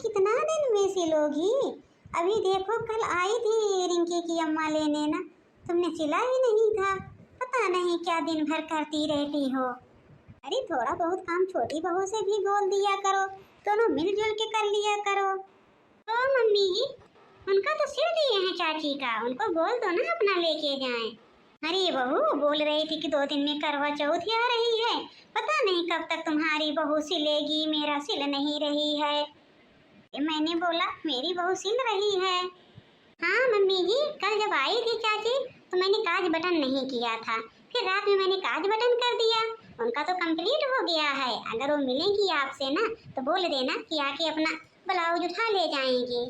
कितना दिन में सिलोगी? अभी देखो कल आई थी रिंकी की अम्मा लेने ना, तुमने सिला ही नहीं था। पता नहीं क्या दिन भर करती रहती हो। अरे थोड़ा बहुत काम छोटी बहू से भी बोल दिया करो, दोनों मिलजुल के कर लिया करो। ओ मम्मी जी, उनका तो सिल दिए हैं चाची का, उनको बोल दो ना अपना लेके जाएं। अरे बहू बोल रही थी कि 2 दिन में करवा चौथ आ रही है, पता नहीं कब तक तुम्हारी बहू सिलेगी, मेरा सिल नहीं रही है। मैंने बोला मेरी बहू सिल रही है। हाँ मम्मी जी, कल जब आई थी चाची तो मैंने काज बटन नहीं किया था, फिर रात में मैंने काज बटन कर दिया। उनका तो कंप्लीट हो गया है। अगर वो मिलेंगी आपसे ना तो बोल देना कि आके अपना ब्लाउज उठा ले जाएंगी।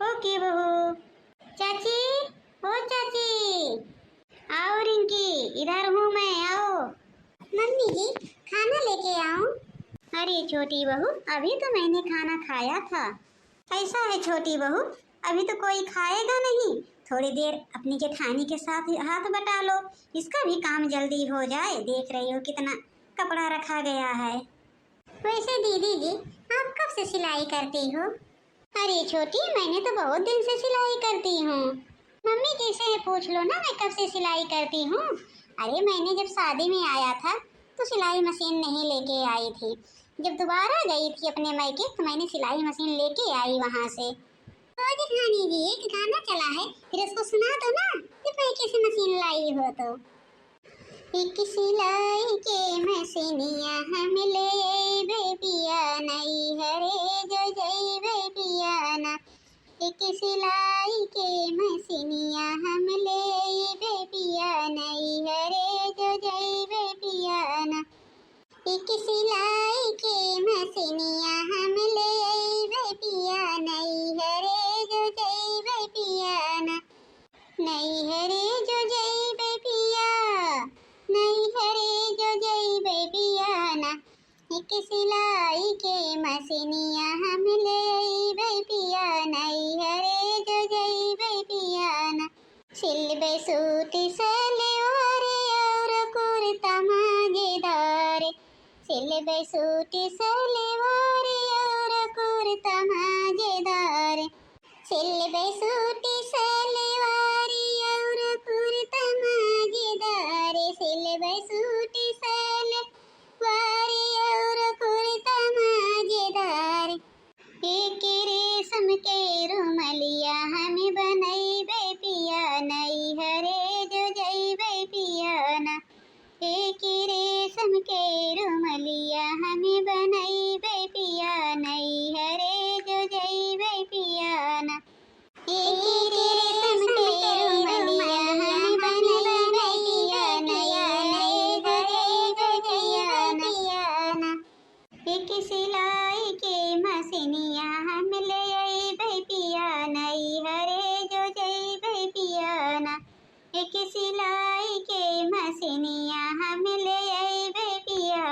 ओके बहू। चाची, ओ चाची, आओ रिंकी, इधर हूँ मैं, आओ। मम्मी जी खाना लेके आऊं? अरे छोटी बहू, अभी तो मैंने खाना खाया था। ऐसा है छोटी बहू, अभी तो कोई खाएगा नहीं, थोड़ी देर अपनी जेठानी के साथ हाथ बटा लो, इसका भी काम जल्दी हो जाए। देख रही हो कितना कपड़ा रखा गया है। वैसे दीदी जी आप कब से सिलाई करती हो? अरे छोटी, मैंने तो बहुत दिन से सिलाई करती हूँ। मम्मी जी से पूछ लो ना मैं कब से सिलाई करती हूँ। अरे मैंने जब शादी में आया था तो सिलाई मशीन नहीं लेके आई थी, जब दोबारा गई थी अपने मायके तो मैंने सिलाई मशीन लेके आई वहाँ से। तो जेठानी जी एक गाना चला है, फिर उसको सुना दो ना, जब मायके से मशीन लाई हो तो। एक सिलाई के मशीनिया हम ले बेबिया नहीं हरे जो जई बेबिया ना। एक सिलाई के मशीनिया हम ले बेबिया नहीं हरे जो जई बेबिया ना। एक सिलाई के मशीनिया हम ले बेबिया नहीं हरे जो जई बेबिया ना। नहीं हरे जो जई बेबिया, नहीं हरे जो जई बेबिया ना। एक सिलाई के मशीनिया हम ले बेबिया नहीं हरे जो जई बेबिया ना। सिलबे सूट सलवार और कुर्ता मजेदार, सिलबे सूट सलवार और कुर्ता मजेदार। सिलबे सूट सलवार और कुर्ता मजेदार, सिलबे सूट सलवार और कुर्ता मजेदार। एक रेशम के रुमलिया हमें बनई बेपिया नहीं हरे जो जई बेपिया ना। एक रेशम के रुमलिया हमें बनई बेपिया नहीं हरे जो जई बेपिया ना। एक रेशम के रुमलिया हमें बनई बेपिया नहीं हरे जो जई बेपिया ना। एक सिलाई के मशीनिया हम ले आई बेपिया नहीं हरे जो जई बेपिया ना। एक सिलाई के मशीनिया हम ले आई बेपिया।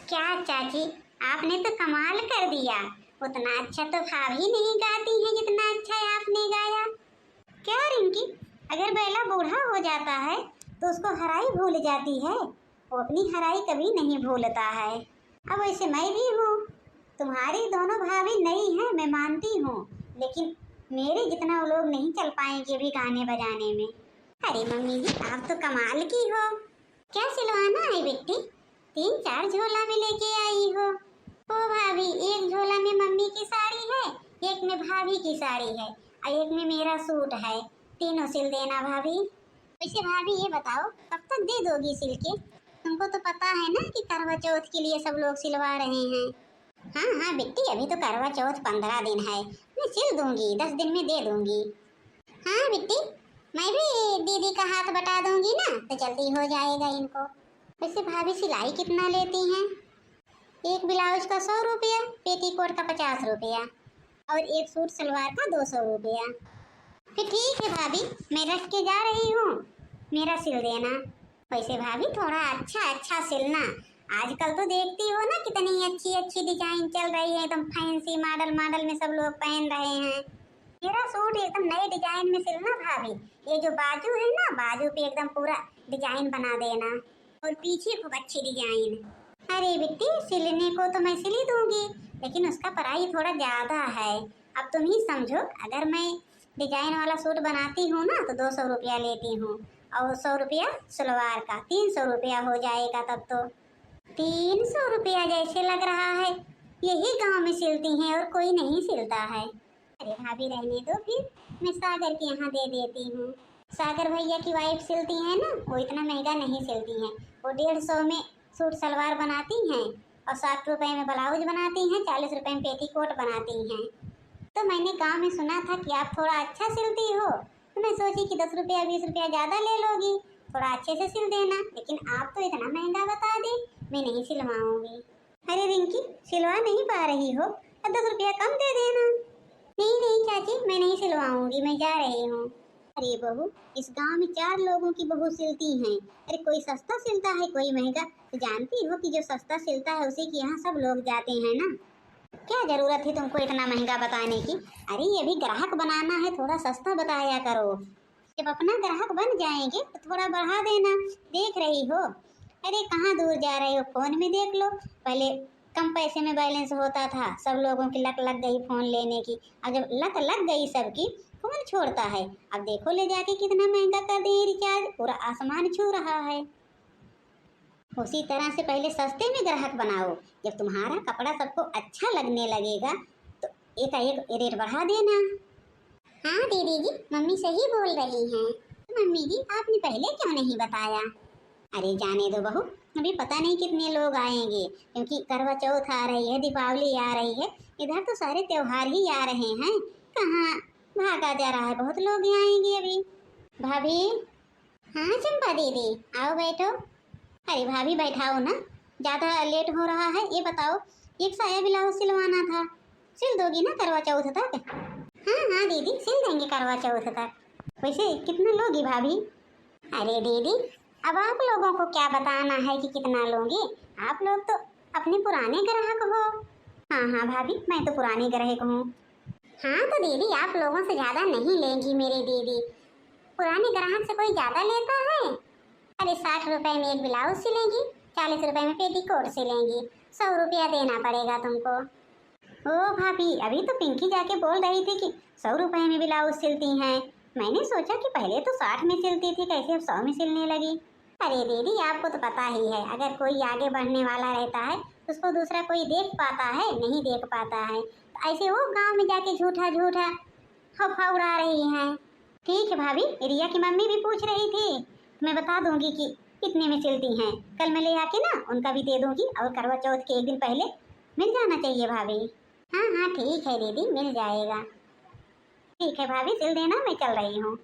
क्या चाची, आपने तो कमाल कर दिया, उतना अच्छा तो भाभी नहीं गाती हैं जितना अच्छा आपने गाया। क्या रिंकी, अगर बैला बूढ़ा हो जाता है तो उसको हराई भूल जाती है, वो अपनी हराई कभी नहीं भूलता है। अब वैसे मैं भी हूँ, तुम्हारी दोनों भाभी नई हैं मैं मानती हूँ, लेकिन मेरे जितना वो लोग नहीं चल पाएंगे भी गाने बजाने में। अरे मम्मी जी आप तो कमाल की हो। क्या सिलवाना है बेटी? 3-4 झोला में लेके आई हो। ओ भाभी, एक झोला में मम्मी की साड़ी है, एक में भाभी की साड़ी है और एक में मेरा सूट है, तीनों सिल देना भाभी। वैसे भाभी ये बताओ कब तक दे दोगी सिल के? तुमको तो पता है ना कि करवा चौथ के लिए सब लोग सिलवा रहे हैं। हाँ हाँ बेटी, अभी तो करवा चौथ 15 दिन है, मैं सिल दूंगी, 10 दिन में दे दूंगी। हाँ बेटी, मैं भी दीदी का हाथ बटा दूंगी ना तो जल्दी हो जाएगा इनको। वैसे भाभी सिलाई कितना लेती हैं? एक ब्लाउज का 100 रुपया, पेटीकोट का 50 रुपया और एक सूट सलवार का 200 रुपया। फिर ठीक है भाभी, मैं रख के जा रही हूँ, मेरा सिल देना। वैसे भाभी थोड़ा अच्छा सिलना, आजकल तो देखती हो ना कितनी अच्छी डिजाइन चल रही है, एकदम फैंसी मॉडल में सब लोग पहन रहे हैं। मेरा सूट एकदम नए डिजाइन में सिलना भाभी, ये जो बाजू है ना, बाजू पे एकदम पूरा डिजाइन बना देना और पीछे खूब अच्छी डिजाइन। अरे बिट्टी, सिलने को तो मैं सिल ही दूंगी, लेकिन उसका प्राइस थोड़ा ज़्यादा है। अब तुम ही समझो, अगर मैं डिजाइन वाला सूट बनाती हूँ ना तो 200 रुपया लेती हूँ, और 100 रुपया सलवार का, 300 रुपया हो जाएगा तब तो। 300 रुपया जैसे लग रहा है यही गांव में सिलती हैं और कोई नहीं सिलता है। अरे भाभी रहने दो, फिर मैं सागर के यहाँ दे देती हूँ। सागर भैया की वाइफ सिलती हैं ना, वो इतना महंगा नहीं सिलती हैं। वो 150 में सूट सलवार बनाती हैं और 60 रुपए में ब्लाउज बनाती हैं, 40 रुपए में पेटीकोट बनाती हैं। तो मैंने गांव में सुना था कि आप थोड़ा अच्छा सिलती हो, तो मैं सोची कि 10 रुपया 20 रुपया ज़्यादा ले लोगी, थोड़ा अच्छे से सिल देना। लेकिन आप तो इतना महंगा बता दी, मैं नहीं सिलवाऊंगी। अरे रिंकी, सिलवा नहीं पा रही हो, 10 रुपया कम दे देना। नहीं नहीं चाची, मैं नहीं सिलवाऊंगी, मैं जा रही हूँ। अरे बहू, इस गांव में 4 लोगों की बहू सिलती हैं। अरे कोई सस्ता सिलता है, कोई महंगा। तो जानती हो कि जो सस्ता सिलता है उसी के यहाँ सब लोग जाते हैं ना। क्या जरूरत है तुमको इतना महंगा बताने की? अरे ये भी ग्राहक बनाना है, थोड़ा सस्ता बताया करो। जब अपना ग्राहक बन जाएंगे तो थोड़ा बढ़ा देना। देख रही हो, अरे कहाँ दूर जा रही हो, फोन में देख लो। पहले कम पैसे में बैलेंस होता था, सब लोगों की लत लग गई फोन लेने की। और जब लत लग गई सबकी, कौन छोड़ता है। अब देखो ले जाके कितना महंगा कर दिए रिचार्ज, पूरा आसमान छू रहा है। उसी तरह से पहले सस्ते में ग्राहक बनाओ, जब तुम्हारा कपड़ा सबको अच्छा लगने लगेगा तो एक रेट बढ़ा देना। हाँ दीदी जी, मम्मी सही बोल रही हैं। मम्मी जी, आपने पहले क्यों नहीं बताया? अरे जाने दो बहू, अभी पता नहीं कितने लोग आएंगे, क्योंकि करवा चौथ आ रही है, दीपावली आ रही है, इधर तो सारे त्योहार ही आ रहे हैं। कहाँ भागा जा रहा है, बहुत लोग आएंगे अभी। भाभी। हाँ चंपा दीदी, आओ बैठो। अरे भाभी बैठाओ ना, ज़्यादा लेट हो रहा है। ये बताओ, एक साया ब्लाउज सिलवाना था, सिल दोगी ना करवा चौथ तक? हाँ हाँ दीदी, सिल देंगे करवा चौथ तक। वैसे कितना लोगी भाभी? अरे दीदी, अब आप लोगों को क्या बताना है कि कितना लोगे, आप लोग तो अपने पुराने ग्राहक हो। हाँ हाँ भाभी, मैं तो पुरानी ग्राहक हूँ। हाँ तो दीदी, आप लोगों से ज़्यादा नहीं लेंगी मेरी दीदी, पुराने ग्राहक से कोई ज़्यादा लेता है। अरे 60 रुपए में एक ब्लाउज सिलेंगी, 40 रुपए में पेटीकोट सिलेंगी, 100 रुपया देना पड़ेगा तुमको। ओ भाभी, अभी तो पिंकी जाके बोल रही थी कि 100 रुपए में ब्लाउज सिलती हैं। मैंने सोचा कि पहले तो 60 में सिलती थी, कैसे अब 100 में सिलने लगी। अरे दीदी, आपको तो पता ही है, अगर कोई आगे बढ़ने वाला रहता है तो उसको दूसरा कोई देख पाता है, नहीं देख पाता है। तो ऐसे वो गांव में जाके झूठा झूठा हवा उड़ा रही हैं। ठीक है भाभी, रिया की मम्मी भी पूछ रही थी, मैं बता दूंगी कि कितने में सिलती हैं। कल मैं ले आके ना उनका भी दे दूंगी, और करवा चौथ के एक दिन पहले मिल जाना चाहिए भाभी। हाँ हाँ ठीक है दीदी, मिल जाएगा। ठीक है भाभी, सिल देना, मैं चल रही हूँ।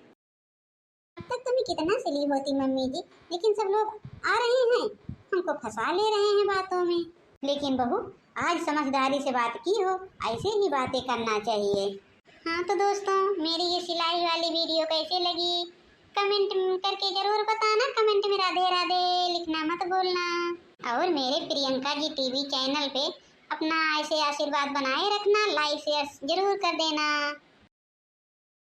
अब तक तो मैं कितना सिली होती मम्मी जी, लेकिन सब लोग आ रहे हैं, हमको फंसा ले रहे हैं बातों में। लेकिन बहू, आज समझदारी से बात की हो, ऐसे ही बातें करना चाहिए। हाँ तो दोस्तों, मेरी ये सिलाई वाली वीडियो कैसे लगी कमेंट करके जरूर बताना। कमेंट में राधे राधे लिखना मत भूलना, और मेरे प्रियंका जी टीवी चैनल पे अपना ऐसे आशीर्वाद बनाए रखना, लाइक शेयर जरूर कर देना।